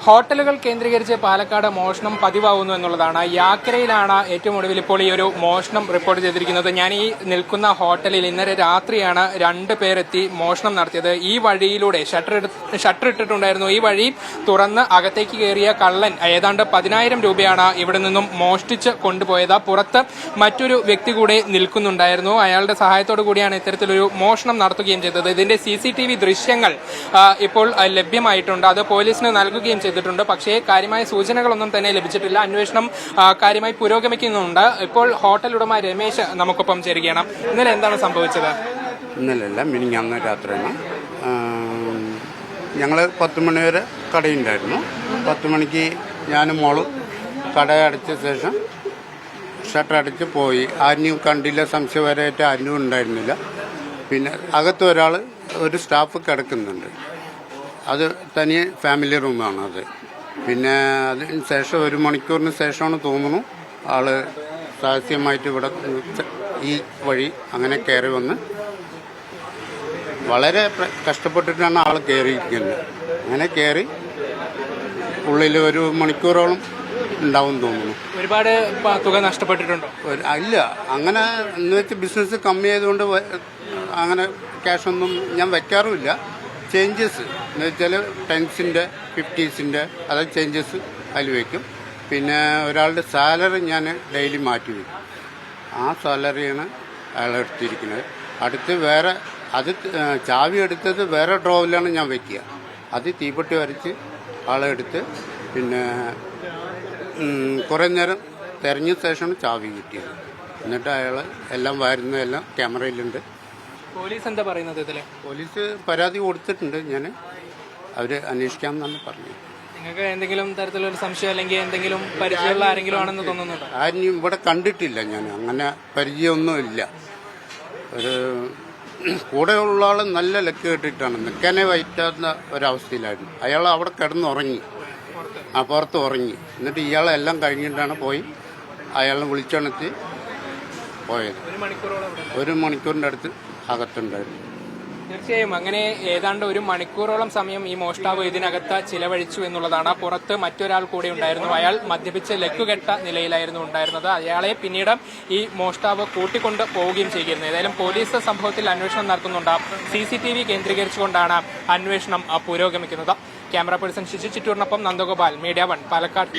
ഹോട്ടലുകൾ കേന്ദ്രീകരിച്ച് പാലക്കാട് മോഷണം പതിവാകുന്നു എന്നുള്ളതാണ്. യാക്കരയിലാണ് ഏറ്റവും ഒടുവിൽ ഇപ്പോൾ ഈ ഒരു മോഷണം റിപ്പോർട്ട് ചെയ്തിരിക്കുന്നത്. ഞാൻ ഈ നിൽക്കുന്ന ഹോട്ടലിൽ ഇന്നലെ രാത്രിയാണ് 2 പേരെത്തി മോഷണം നടത്തിയത്. ഈ വഴിയിലൂടെ ഷട്ടർ ഇട്ടിട്ടുണ്ടായിരുന്നു. ഈ വഴി തുറന്ന് അകത്തേക്ക് കയറിയ കള്ളൻ ഏതാണ്ട് 10,000 രൂപയാണ് ഇവിടെ നിന്നും മോഷ്ടിച്ച് കൊണ്ടുപോയത്. പുറത്ത് മറ്റൊരു വ്യക്തി കൂടെ നിൽക്കുന്നുണ്ടായിരുന്നു. അയാളുടെ സഹായത്തോടു കൂടിയാണ് ഇത്തരത്തിലൊരു മോഷണം നടത്തുകയും ചെയ്തത്. ഇതിന്റെ CCTV ദൃശ്യങ്ങൾ ഇപ്പോൾ ലഭ്യമായിട്ടുണ്ട്. അത് പോലീസിന് നൽകുകയും ചെയ്തിട്ടുണ്ട്. പക്ഷേ കാര്യമായ സൂചനകളൊന്നും തന്നെ ലഭിച്ചിട്ടില്ല. അന്വേഷണം കാര്യമായി പുരോഗമിക്കുന്നുണ്ട്. ഇപ്പോൾ ഹോട്ടൽ ഉടമ രമേശ് നമുക്കൊപ്പം ചേരുകയാണ്. ഇന്നലെ എന്താണ് സംഭവിച്ചത്? ഇന്നലെയല്ല, മിനിഞ്ഞാന്ന് രാത്രിയാണ്. ഞങ്ങൾ 10 മണി വരെ കടയുണ്ടായിരുന്നു. 10 മണിക്ക് ഞാനും മോളും കട അടച്ച ശേഷം ഷട്ടർ അടച്ച് പോയി. ആരും കണ്ടില്ല, സംശയപരമായിട്ട് ആരും ഉണ്ടായിരുന്നില്ല. പിന്നെ അകത്ത് ഒരു സ്റ്റാഫ് കിടക്കുന്നുണ്ട്. അത് തനിയെ ഫാമിലി റൂമാണ് അത്. പിന്നെ അതിന് ശേഷം 1 മണിക്കൂറിന് ശേഷമാണ് തോന്നുന്നു ആള് രഹസ്യമായിട്ട് ഇവിടെ ഈ വഴി അങ്ങനെ കയറി വന്ന് വളരെ കഷ്ടപ്പെട്ടിട്ടാണ് ആൾ കയറിയിരിക്കുന്നത്. അങ്ങനെ കയറി ഉള്ളിൽ 1 മണിക്കൂറോളം ഉണ്ടാവും തോന്നുന്നു. ഒരുപാട് തുക നഷ്ടപ്പെട്ടിട്ടുണ്ടോ? ഇല്ല, അങ്ങനെ എന്ന് വെച്ച് ബിസിനസ് കമ്മി ആയതുകൊണ്ട് അങ്ങനെ ക്യാഷൊന്നും ഞാൻ വയ്ക്കാറുമില്ല. ചേഞ്ചസ് എന്ന് വെച്ചാൽ 10s-ൻ്റെ 50s-ൻ്റെ അതായത് ചേഞ്ചസ് അതിൽ വയ്ക്കും. പിന്നെ ഒരാളുടെ സാലറി ഞാൻ ഡെയിലി മാറ്റി വയ്ക്കും. ആ സാലറിയാണ് അയാൾ എടുത്തിരിക്കുന്നത്. അടുത്ത് വേറെ അത് ചാവി എടുത്തത് വേറെ ഡ്രോവിലാണ് ഞാൻ വയ്ക്കുക. അത് തീപ്പെട്ടി വരച്ച് ആളെടുത്ത് പിന്നെ കുറേ നേരം തിരഞ്ഞ ശേഷമാണ് ചാവി കിട്ടിയത്. എന്നിട്ട് അയാൾ എല്ലാം വരുന്നതെല്ലാം ക്യാമറയിലുണ്ട്. പോലീസ് എന്താ പറയുന്നത്? ഇതില് പോലീസ് പരാതി കൊടുത്തിട്ടുണ്ട്. അവർ അന്വേഷിക്കാമെന്നാണ് പറഞ്ഞത്. നിങ്ങൾക്ക് എന്തെങ്കിലും തരത്തിലൊരു സംശയം അല്ലെങ്കിൽ എന്തെങ്കിലും പരിചയമുള്ള ആരെങ്കിലും ആണെന്ന് തോന്നുന്നുണ്ടോ? ആരും ഇവിടെ കണ്ടിട്ടില്ല. ഞാൻ അങ്ങനെ പരിചയമൊന്നുമില്ല. ഒരു കൂടെയുള്ള ആൾ നല്ല ലക്ക് കെട്ടിട്ടാണ് നിൽക്കാനേ വയറ്റാത്ത ഒരവസ്ഥയിലായിരുന്നു. അയാൾ അവിടെ കിടന്നുറങ്ങി, പുറത്ത് ഉറങ്ങി. എന്നിട്ട് ഇയാളെല്ലാം കഴിഞ്ഞിട്ടാണ് പോയി അയാളെ വിളിച്ചുണർത്തി പോയത്. 1 മണിക്കൂറിൻ്റെ അടുത്ത് അകത്തുണ്ടായിരുന്നു. തീർച്ചയായും അങ്ങനെ ഏതാണ്ട് 1 മണിക്കൂറോളം സമയം ഈ മോഷ്ടാവ് ഇതിനകത്ത് ചിലവഴിച്ചു എന്നുള്ളതാണ്. പുറത്ത് മറ്റൊരാൾ കൂടെ ഉണ്ടായിരുന്നു. അയാൾ മദ്യപിച്ച് ലക്കുകെട്ട നിലയിലായിരുന്നു ഉണ്ടായിരുന്നത്. അയാളെ പിന്നീട് ഈ മോഷ്ടാവ് കൂട്ടിക്കൊണ്ട് പോവുകയും ചെയ്യുന്നു. ഏതായാലും പോലീസ് സംഭവത്തിൽ അന്വേഷണം നടത്തുന്നുണ്ട്. CCTV കേന്ദ്രീകരിച്ചുകൊണ്ടാണ് അന്വേഷണം പുരോഗമിക്കുന്നത്. ക്യാമറ പേഴ്സൺ ശിശു ചിറ്റൂരിനൊപ്പം നന്ദഗോപാൽ, മീഡിയ 1 പാലക്കാട്.